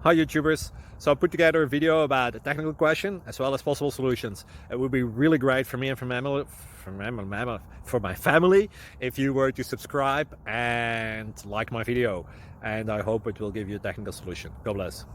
Hi YouTubers! So I put together a video about a technical question as well as possible solutions. It would be really great for me and for my family if you were to subscribe and like my video, and I hope it will give you a technical solution. God bless.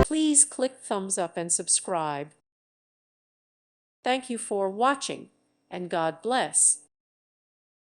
Please click thumbs up and subscribe. Thank you for watching, and God bless.